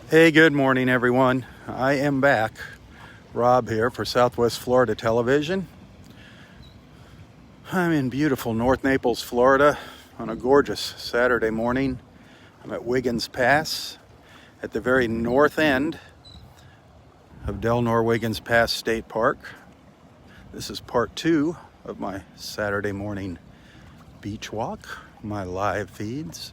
Hey, good morning, everyone. I am back. Rob here for Southwest Florida Television. I'm in beautiful North Naples, Florida on a gorgeous Saturday morning. I'm at Wiggins Pass at the very north end of Delnor-Wiggins Pass State Park. This is part 2 of my Saturday morning beach walk, my live feeds.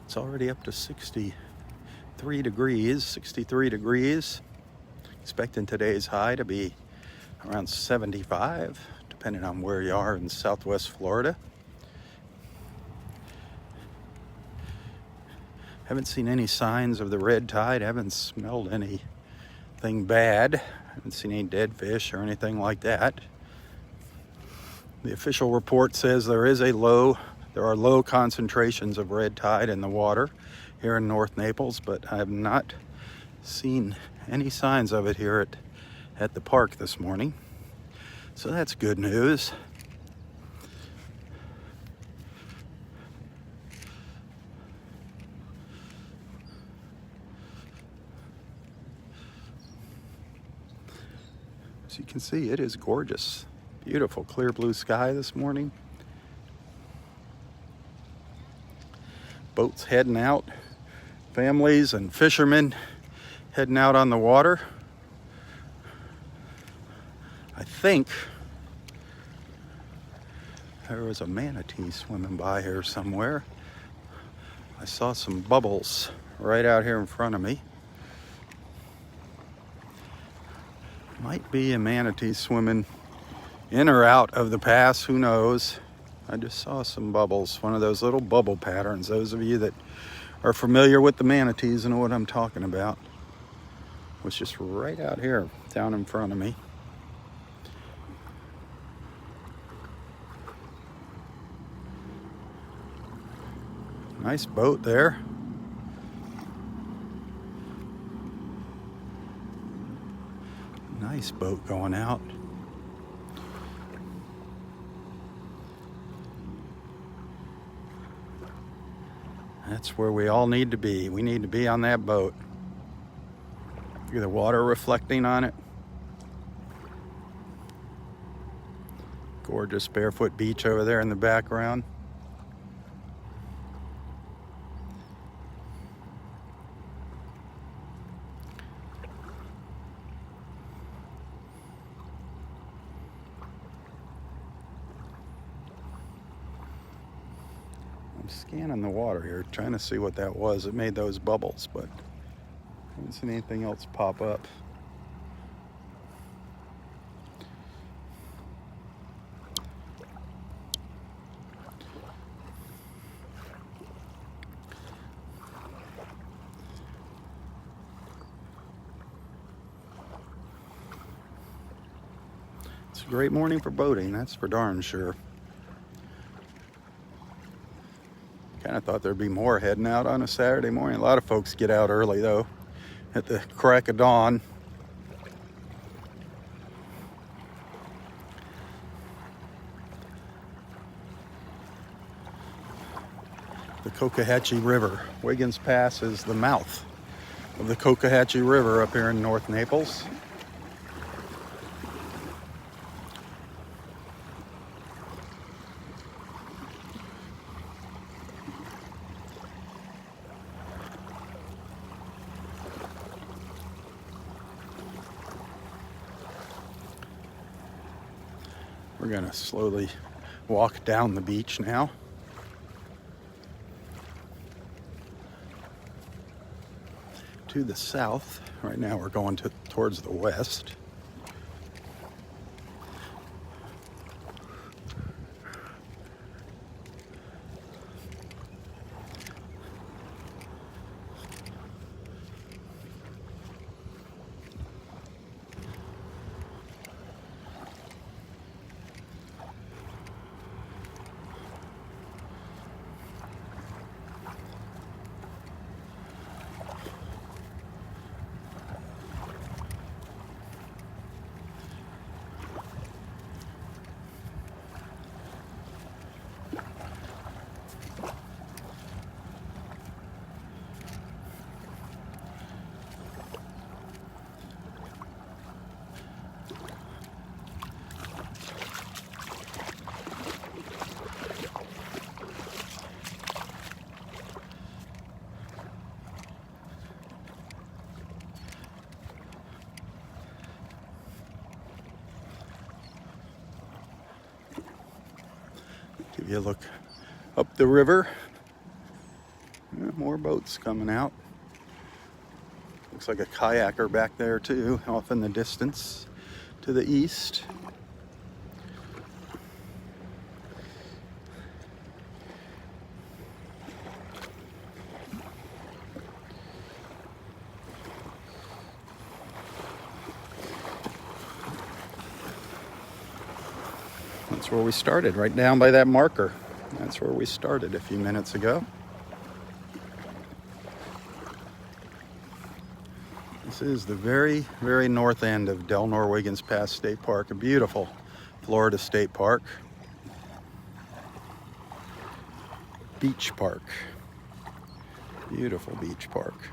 It's already up to 63 degrees. Expecting today's high to be around 75, depending on where you are in Southwest Florida. Haven't seen any signs of the red tide. Haven't smelled anything bad. Haven't seen any dead fish or anything like that. The official report says there are low concentrations of red tide in the water here in North Naples, but I have not seen any signs of it here at the park this morning. So that's good news. As you can see, it is gorgeous. Beautiful clear blue sky this morning. Boats heading out. Families and fishermen heading out on the water. I think there was a manatee swimming by here somewhere. I saw some bubbles right out here in front of me. Might be a manatee swimming in or out of the pass, who knows. I just saw some bubbles, one of those little bubble patterns. Those of you that are familiar with the manatees know what I'm talking about. Was just right out here, down in front of me. Nice boat there. Nice boat going out. That's where we all need to be. We need to be on that boat. Look at the water reflecting on it. Gorgeous barefoot beach over there in the background. I'm scanning the water here, trying to see what that was. It made those bubbles, but I haven't seen anything else pop up. It's a great morning for boating, that's for darn sure. Kind of thought there'd be more heading out on a Saturday morning. A lot of folks get out early though, at the crack of dawn. The Cocohatchee River. Wiggins Pass is the mouth of the Cocohatchee River up here in North Naples. We're gonna slowly walk down the beach now. To the south. Right now we're going towards the west. If you look up the river, more boats coming out. Looks like a kayaker back there too, off in the distance to the east. That's where we started, right down by that marker. That's where we started a few minutes ago. This is the very, very north end of Delnor-Wiggins Pass State Park, a beautiful Florida state park. Beach park. Beautiful beach park.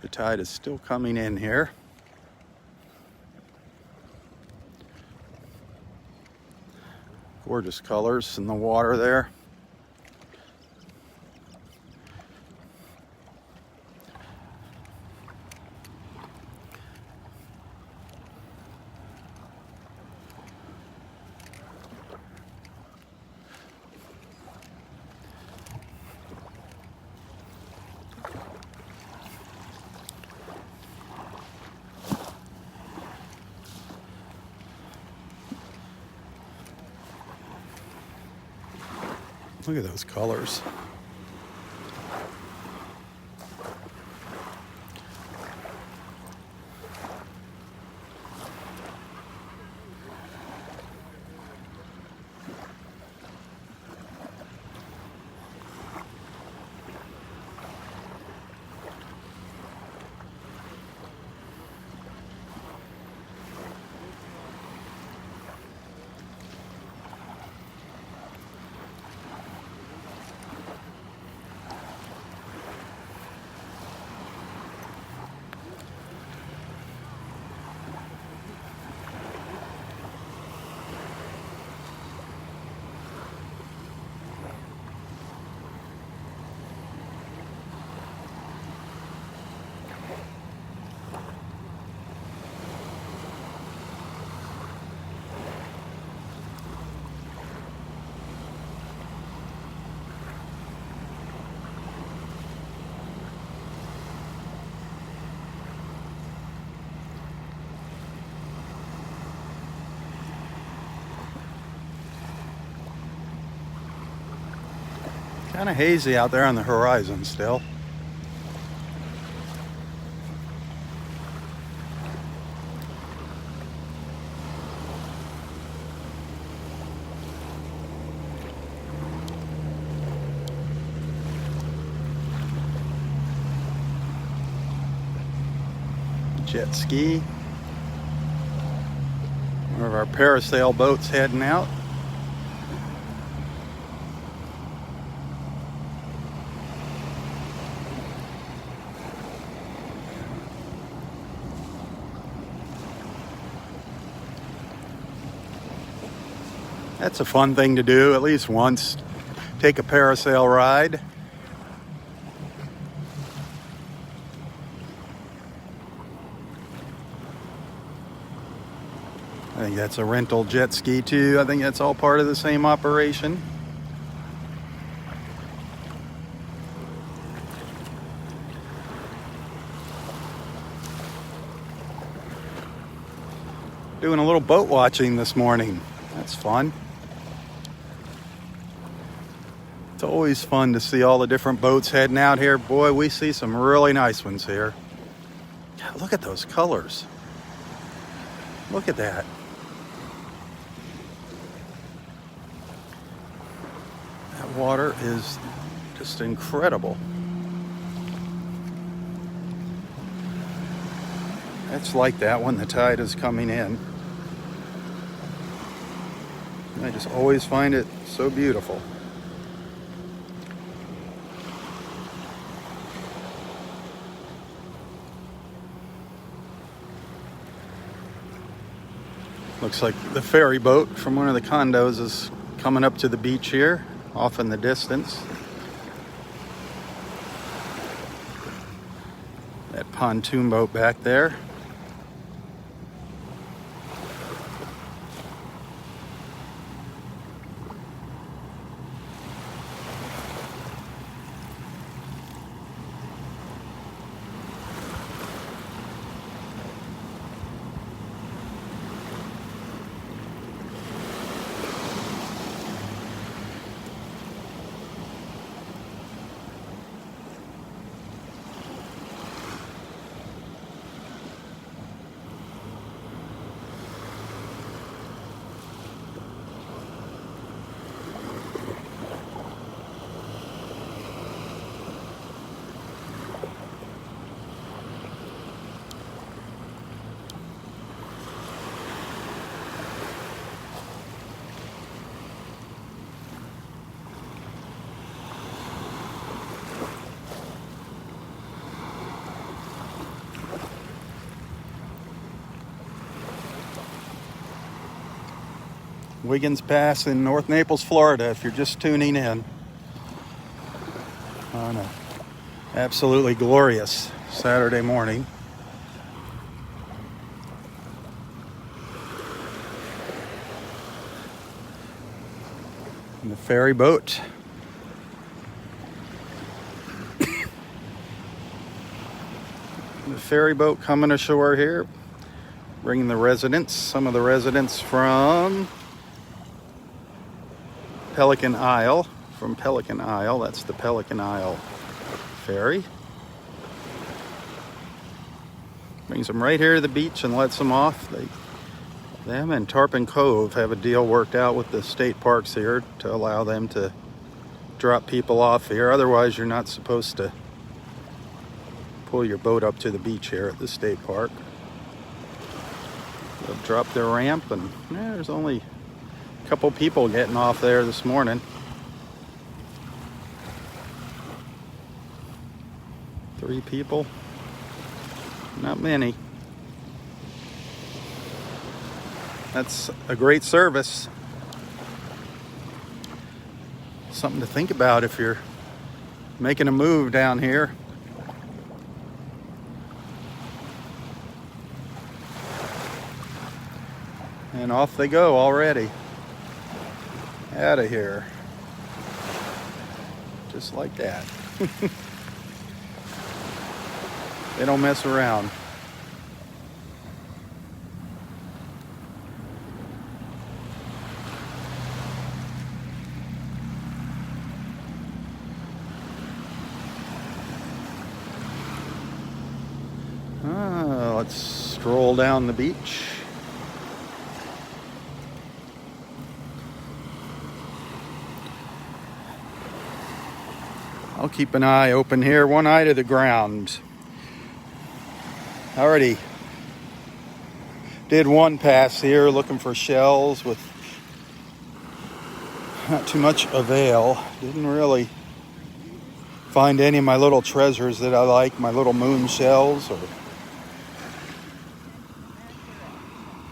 The tide is still coming in here. Gorgeous colors in the water there. Look at those colors. Kind of hazy out there on the horizon still. Jet ski. One of our parasail boats heading out. That's a fun thing to do at least once. Take a parasail ride. I think that's a rental jet ski too. I think that's all part of the same operation. Doing a little boat watching this morning. That's fun. It's always fun to see all the different boats heading out here. Boy, we see some really nice ones here. God, look at those colors. Look at that. That water is just incredible. It's like that when the tide is coming in. I just always find it so beautiful. Looks like the ferry boat from one of the condos is coming up to the beach here, off in the distance. That pontoon boat back there. Wiggins Pass in North Naples, Florida, if you're just tuning in on a absolutely glorious Saturday morning. And the ferry boat. The ferry boat coming ashore here, bringing the residents, some of the residents from Pelican Isle. From Pelican Isle, that's the Pelican Isle ferry. Brings them right here to the beach and lets them off. Them and Tarpon Cove have a deal worked out with the state parks here to allow them to drop people off here. Otherwise, you're not supposed to pull your boat up to the beach here at the state park. They'll drop their ramp, and there's only a couple people getting off there this morning. 3 people, not many. That's a great service. Something to think about if you're making a move down here. And off they go already. Out of here. Just like that. They don't mess around. Let's stroll down the beach. I'll keep an eye open here, one eye to the ground. I already did one pass here looking for shells with not too much avail. Didn't really find any of my little treasures that I like, my little moon shells, or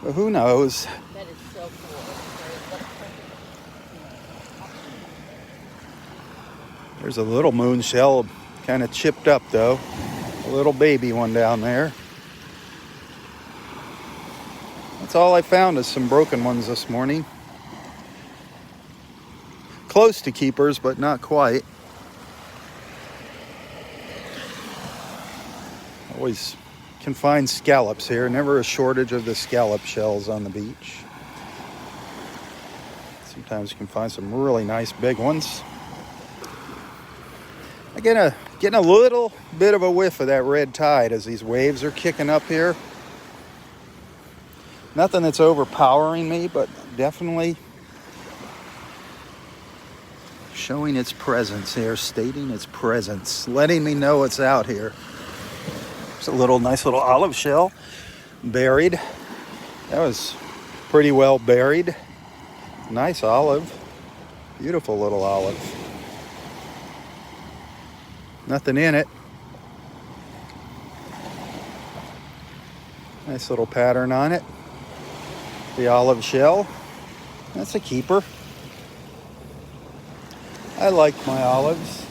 but who knows? That is so cool. There's a little moon shell, kind of chipped up though. A little baby one down there. That's all I found is some broken ones this morning. Close to keepers, but not quite. Always can find scallops here. Never a shortage of the scallop shells on the beach. Sometimes you can find some really nice big ones. I'm getting a little bit of a whiff of that red tide as these waves are kicking up here. Nothing that's overpowering me, but definitely showing its presence here, stating its presence, letting me know it's out here. There's a nice little olive shell buried. That was pretty well buried. Nice olive. Beautiful little olive. Nothing in it. Nice little pattern on it. The olive shell. That's a keeper. I like my olives.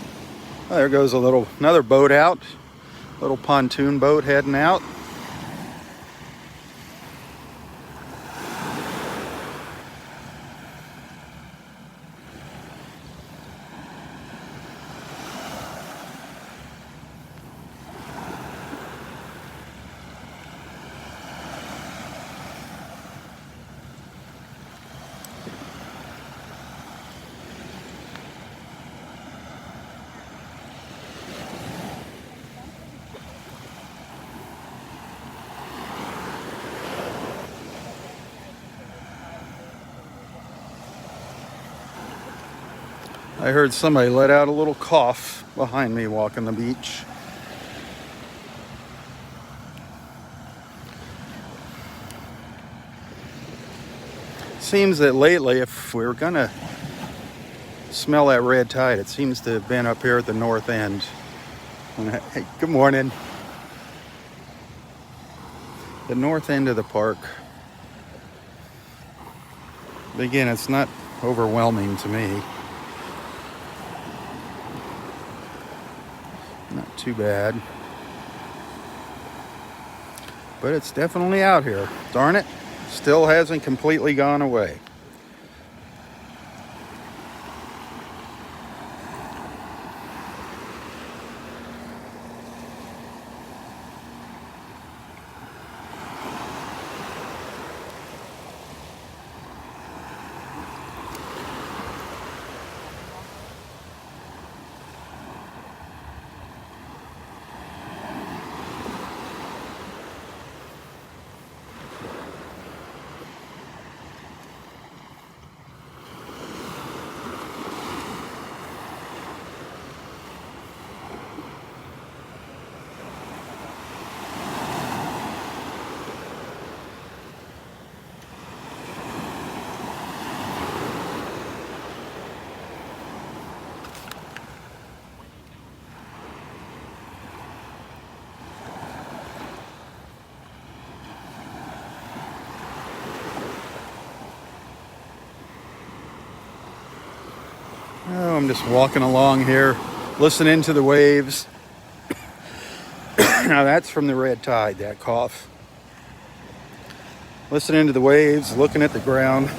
Oh, there goes another boat out. Little pontoon boat heading out. I heard somebody let out a little cough behind me walking the beach. Seems that lately, if we were gonna smell that red tide, it seems to have been up here at the north end. Hey, good morning. The north end of the park. But again, it's not overwhelming to me. Not too bad. But it's definitely out here. Darn it. Still hasn't completely gone away. Oh, I'm just walking along here, listening to the waves. Now that's from the red tide, that cough. Listening to the waves, looking at the ground.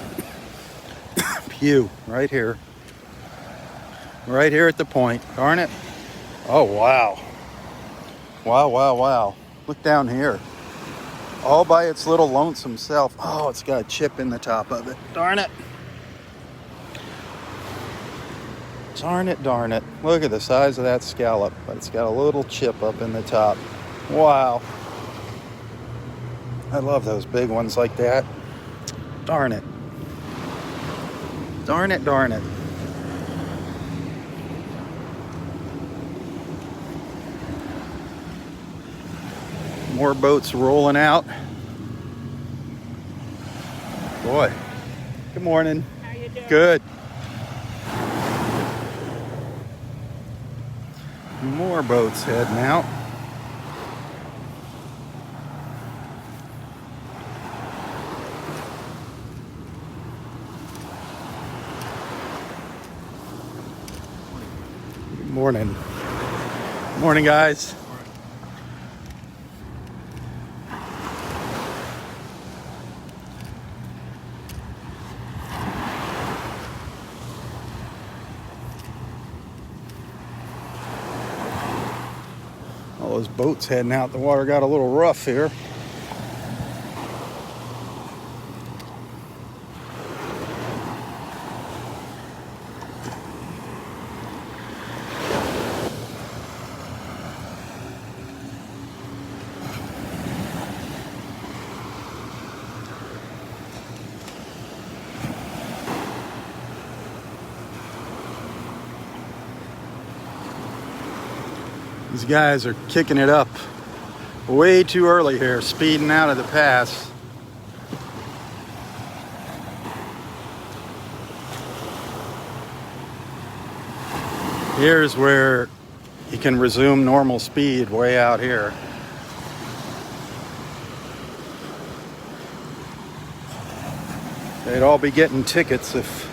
Pew, right here. Right here at the point. Darn it. Oh, wow. Wow, wow, wow. Look down here. All by its little lonesome self. Oh, it's got a chip in the top of it. Darn it. Darn it, darn it. Look at the size of that scallop, but it's got a little chip up in the top. Wow. I love those big ones like that. Darn it. Darn it, darn it. More boats rolling out. Boy. Good morning. How you doing? Good. More boats heading out. Good morning. Morning, guys. All those boats heading out. The water got a little rough here. These guys are kicking it up way too early here, speeding out of the pass. Here's where you can resume normal speed, way out here. They'd all be getting tickets if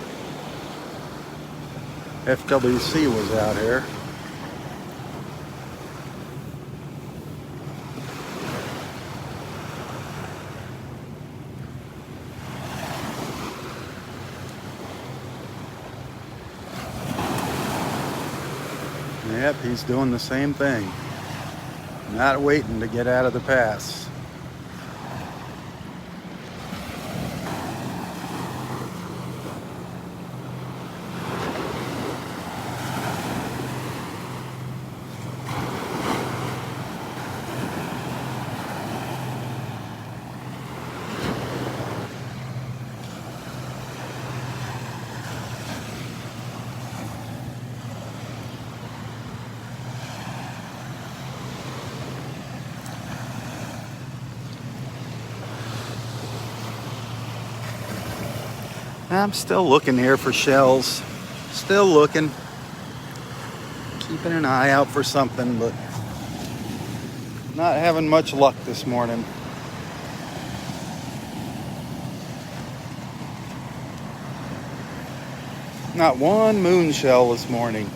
FWC was out here. Yep, he's doing the same thing. Not waiting to get out of the pass. I'm still looking here for shells. Still looking. Keeping an eye out for something, but not having much luck this morning. Not one moon shell this morning.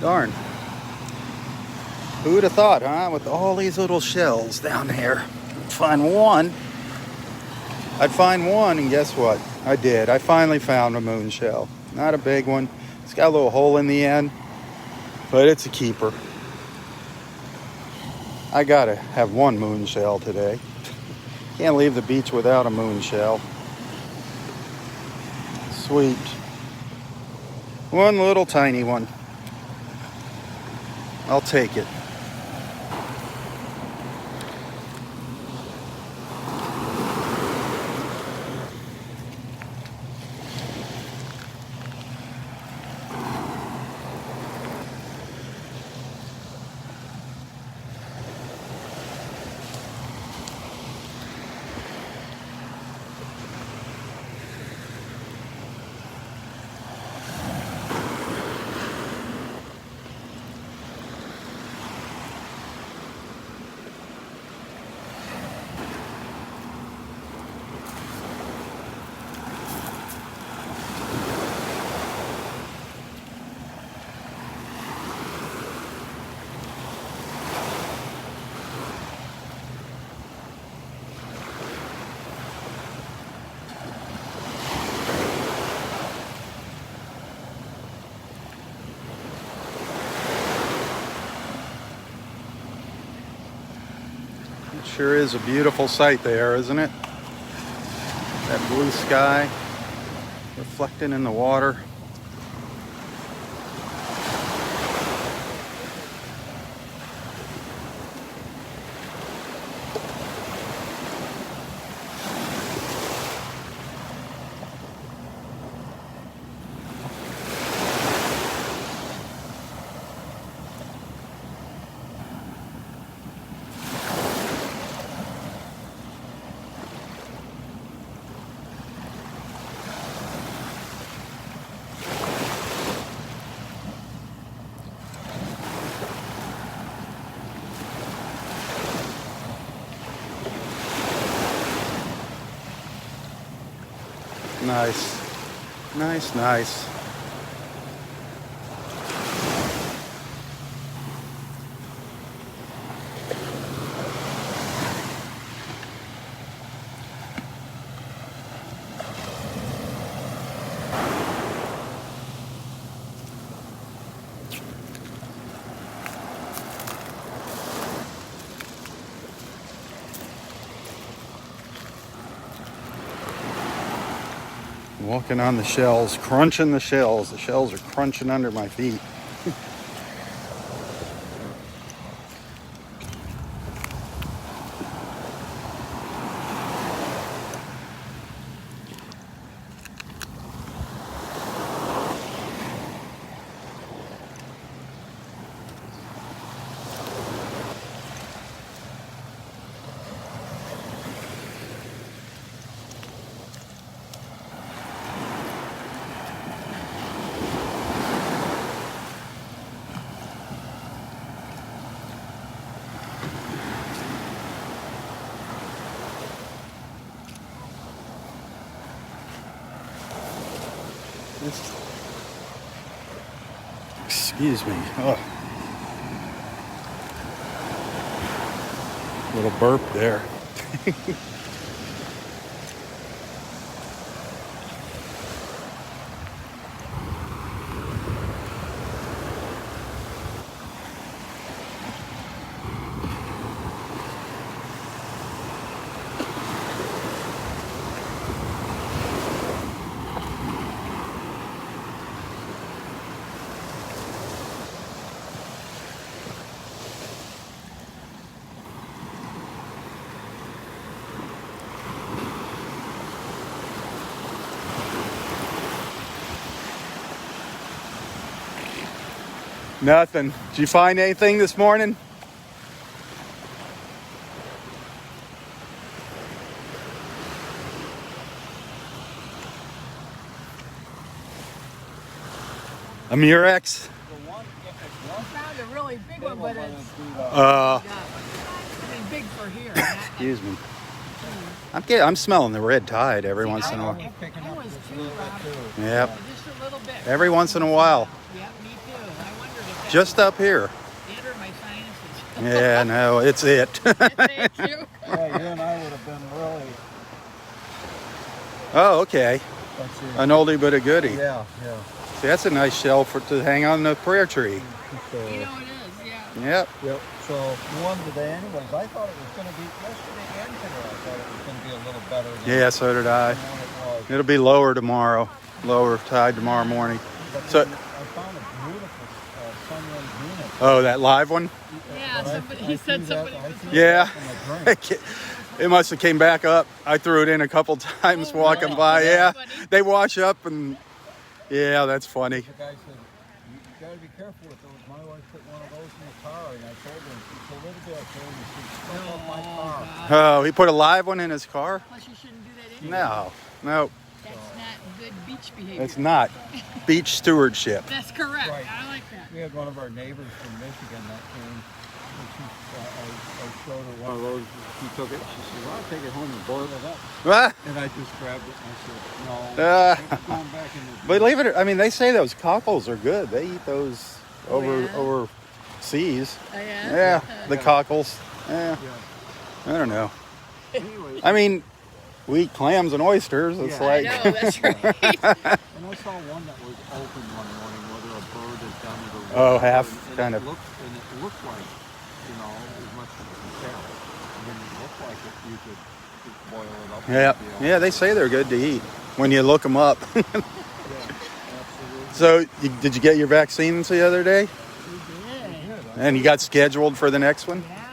Darn. Who would have thought, huh? With all these little shells down here. I'd find one, and guess what? I did. I finally found a moon shell. Not a big one. It's got a little hole in the end, but it's a keeper. I gotta have one moon shell today. Can't leave the beach without a moon shell. Sweet. One little tiny one. I'll take it. It sure is a beautiful sight there, isn't it? That blue sky reflecting in the water. Nice. Nice, nice. Walking on the shells, crunching the shells. The shells are crunching under my feet. Excuse me. Oh. Little burp there. Nothing. Did you find anything this morning? A Murex? Found a really big one, but it's big for here. Excuse me. I'm smelling the red tide every once in a while. I was too, Rob. Yep. Just a little bit. Every once in a while. Yeah, me too. I wondered if that Just up here. entered my sinuses. Yeah, no, it's it. Thank you. Yeah, you and I would have been really. Oh, okay. Let's see. An oldie but a goodie. Yeah. See, that's a nice shell to hang on the prayer tree. So, You know it is, yeah. Yep. yep. So one today, anyways. I thought it was going to be yesterday and today. I thought it was going to be a little better. Than Yeah, so did I. than it was. It'll be lower tomorrow. Lower tide tomorrow morning. But So- then I found a beautiful sunrise unit. Oh, that live one? Yeah, But somebody, I he said threw somebody that- I was threw Yeah. that in a drink. It must have came back up. I threw it in a couple times Oh, walking really? by. Yeah, That's funny. they wash up and yeah, that's funny. The guy said, you got to be careful with those. My wife put one of those in the car, and I told her, it's a little bit, and she stuck up my car. Oh, he put a live one in his car? Plus, you shouldn't do that anyway. No, That's not good beach behavior. it's not. Beach stewardship. That's correct. Right. I like that. We had one of our neighbors from Michigan that came. And I showed her one of those. She took it. She said, "Well, I'll take it home and boil it up." Ah, And I just grabbed it and I said, "No, it's going back in the." believe it, I mean, they say those cockles are good. They eat those overseas. Oh, yeah? Yeah, the cockles. Yeah, Yeah. I don't know. Anyways, I mean, we eat clams and oysters. It's Yeah. I like, know, that's right. and I saw one that was open one morning, whether a bird had done it or Oh, whatever, half, and kind it of. looked like, as much as you can tell. And then it looked like if you could just boil it up. yeah, and be all yeah, they say they're good to eat when you look them up. Yeah, absolutely. So, did you get your vaccines the other day? Good. And you got scheduled for the next one? Yeah,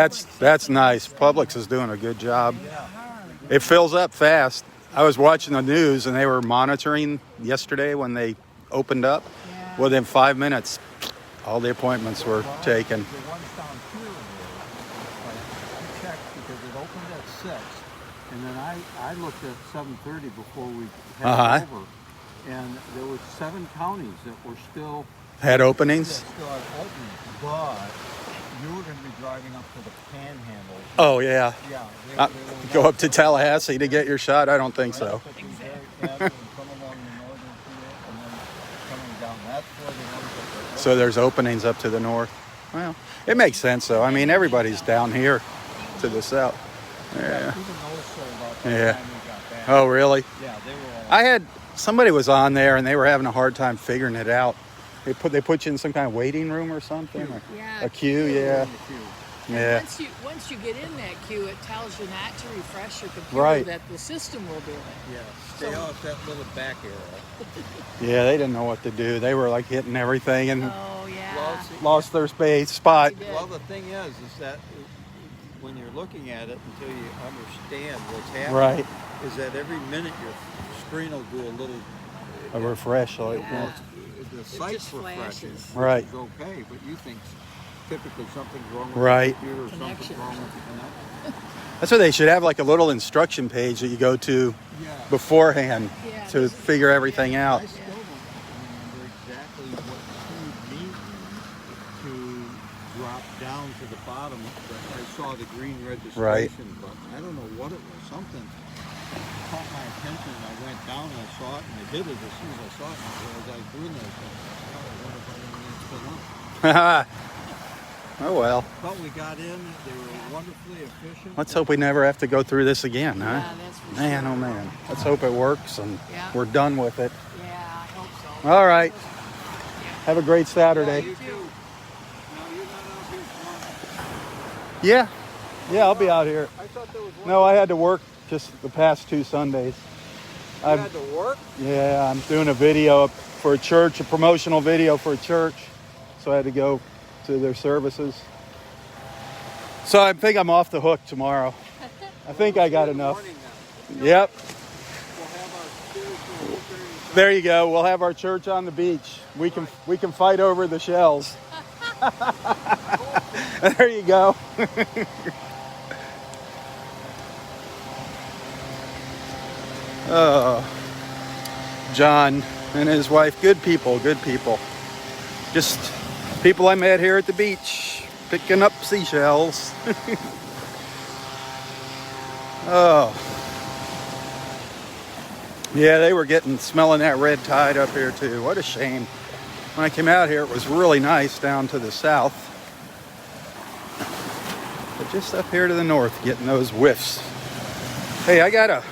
'cause That's nice. Publix is doing a good job. It fills up fast. I was watching the news and they were monitoring yesterday when they opened up. Yeah. Within 5 minutes, all the appointments were taken. The ones down here, I checked because it opened at 6, and then I looked at 7:30 before we headed over, and there were 7 counties that were still Had openings? had openings, but you were going to be driving up to the Panhandle. Oh, yeah. Yeah, Uh, they were Go up to Tallahassee to get your shot? I don't think so. Right, and come along the northern tier, and then coming down. That's where the ones that were So there's openings up to the north. Well, it makes sense though. I mean, everybody's down here to the south. Yeah. even those sold out by Yeah. the time we got back. Oh, really? Yeah, they were all Somebody was on there and they were having a hard time figuring it out. They put you in some kind of waiting room or something? Or Yeah, a queue, yeah. in the queue. Yeah. Once you get in that queue, it tells you not to refresh your computer, Right. that the system will do it. Yeah, stay off that little back arrow. Yeah, they didn't know what to do. They were like hitting everything and Oh, yeah. Well, see, lost their spot. They did. well, the thing is that when you're looking at it until you understand what's happening, Right. is that every minute your screen will do a little. A refresh. Like, Yeah. Well, the It site's just refreshing, flashes. which Right. is okay, but you think typically something's wrong with Right. the computer or something's Connection. wrong with the connection. That's what they should have, like a little instruction page that you go to Yeah. beforehand Yeah, to this is- figure everything out. I still don't remember exactly what keyed me in to drop down to the bottom. But I saw the green registration Right. button. I don't know what it was. Something caught my attention, and I went down and I saw it, and I did it as soon as I saw it. And as I was doing that, I thought, "Oh, I wonder if I didn't fill up." Oh well. But we got in. They were wonderfully efficient. Let's hope we never have to go through this again, huh? Yeah, that's for Man, sure. oh man. Let's hope it works and Yeah. we're done with it. Yeah, I hope so. All right. Have a great Yeah, Saturday. you too. No, you're not out here tomorrow. Yeah. Yeah, I'll be out here. I thought there was one. No, I had to work just the past 2 Sundays. You had to work? Yeah, I'm doing a video for a church, a promotional video for a church. So I had to go to their services. So I think I'm off the hook tomorrow. I think I got enough. Morning now. Yep. We'll have our series for Woodbury. There you go. We'll have our church on the beach. We can fight over the shells. There you go. John and his wife, good people, good people. Just people I met here at the beach, picking up seashells. Oh. Yeah, they were smelling that red tide up here too. What a shame. When I came out here, it was really nice down to the south. But just up here to the north, getting those whiffs. Hey, I got a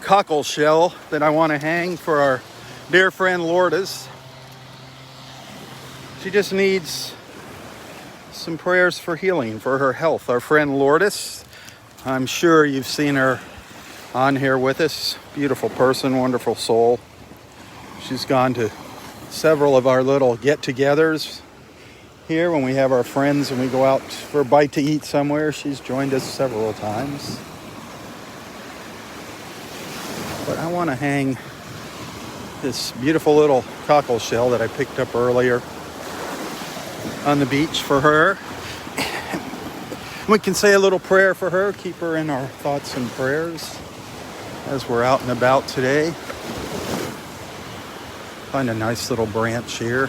cockle shell that I want to hang for our dear friend Lourdes. She just needs some prayers for healing, for her health. Our friend Lourdes, I'm sure you've seen her on here with us. Beautiful person, wonderful soul. She's gone to several of our little get-togethers here when we have our friends and we go out for a bite to eat somewhere. She's joined us several times. But I want to hang this beautiful little cockle shell that I picked up earlier on the beach for her. We can say a little prayer for her, keep her in our thoughts and prayers as we're out and about today. Find a nice little branch here.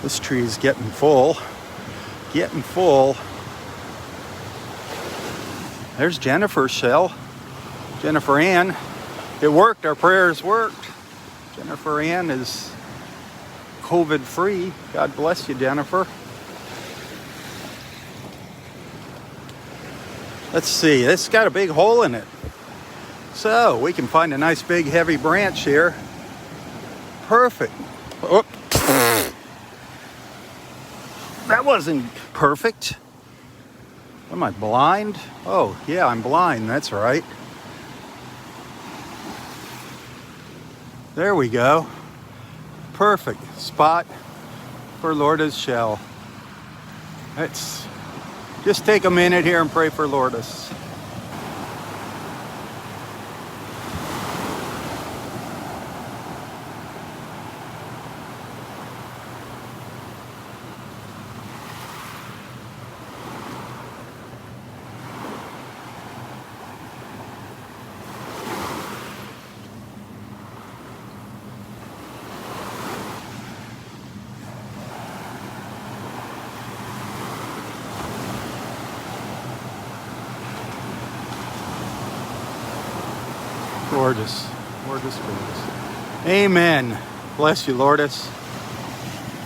This tree is getting full. Getting full. There's Jennifer's shell. Jennifer Ann. It worked. Our prayers worked. Jennifer Ann is COVID-free. God bless you, Jennifer. Let's see. This got a big hole in it. So we can find a nice big heavy branch here. Perfect. Oh. That wasn't perfect. Am I blind? Oh, yeah, I'm blind. That's right. There we go. Perfect spot for Lourdes' shell. Let's just take a minute here and pray for Lourdes. Gorgeous, gorgeous, gorgeous. Amen. Bless you, Lourdes.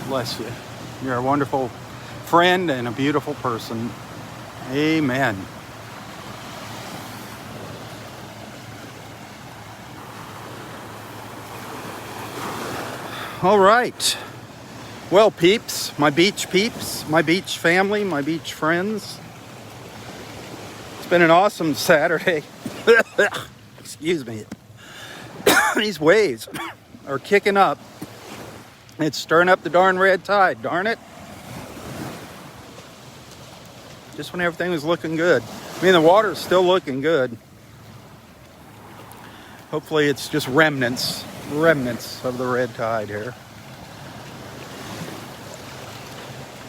Bless you. You're a wonderful friend and a beautiful person. Amen. All right. Well, peeps, my beach family, my beach friends. It's been an awesome Saturday. Excuse me. These waves are kicking up. It's stirring up the darn red tide, darn it. Just when everything was looking good. I mean, the water's still looking good. Hopefully it's just remnants of the red tide here.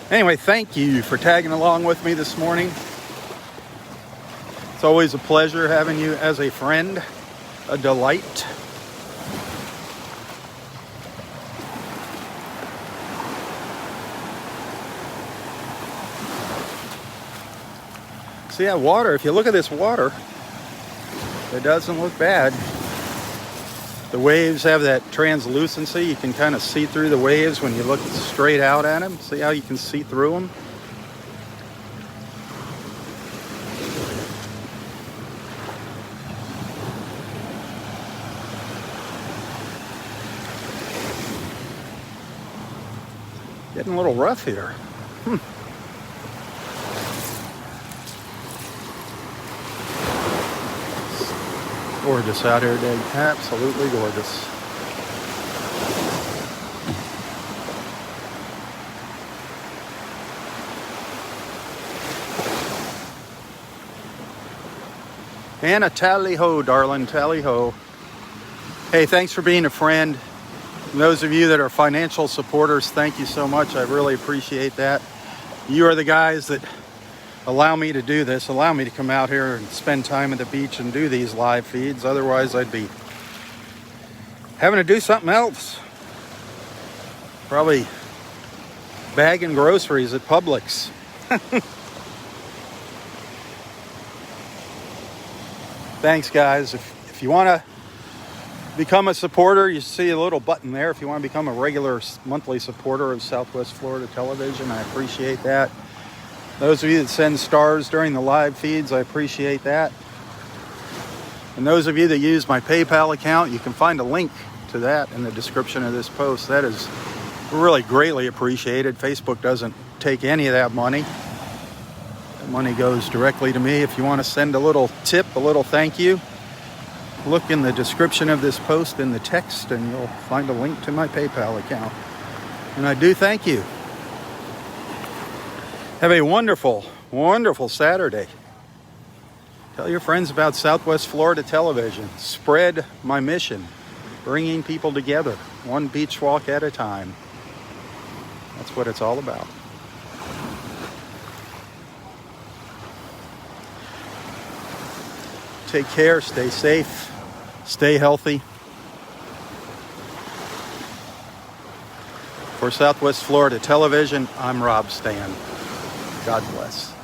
Anyway, thank you for tagging along with me this morning. It's always a pleasure having you as a friend, a delight. See that water, if you look at this water, it doesn't look bad. The waves have that translucency. You can kind of see through the waves when you look straight out at them. See how you can see through them? Getting a little rough here. Gorgeous out here today. Absolutely gorgeous. And a tally-ho, darling, tally-ho. Hey, thanks for being a friend. And those of you that are financial supporters, thank you so much. I really appreciate that. You are the guys that allow me to do this, allow me to come out here and spend time at the beach and do these live feeds. Otherwise, I'd be having to do something else. Probably bagging groceries at Publix. Thanks, guys. If you want to become a supporter, you see a little button there. If you want to become a regular monthly supporter of Southwest Florida Television, I appreciate that. Those of you that send stars during the live feeds, I appreciate that. And those of you that use my PayPal account, you can find a link to that in the description of this post. That is really greatly appreciated. Facebook doesn't take any of that money. That money goes directly to me. If you want to send a little tip, a little thank you, look in the description of this post in the text and you'll find a link to my PayPal account. And I do thank you. Have a wonderful, wonderful Saturday. Tell your friends about Southwest Florida Television. Spread my mission, bringing people together, one beach walk at a time. That's what it's all about. Take care, stay safe, stay healthy. For Southwest Florida Television, I'm Robb Stan. God bless.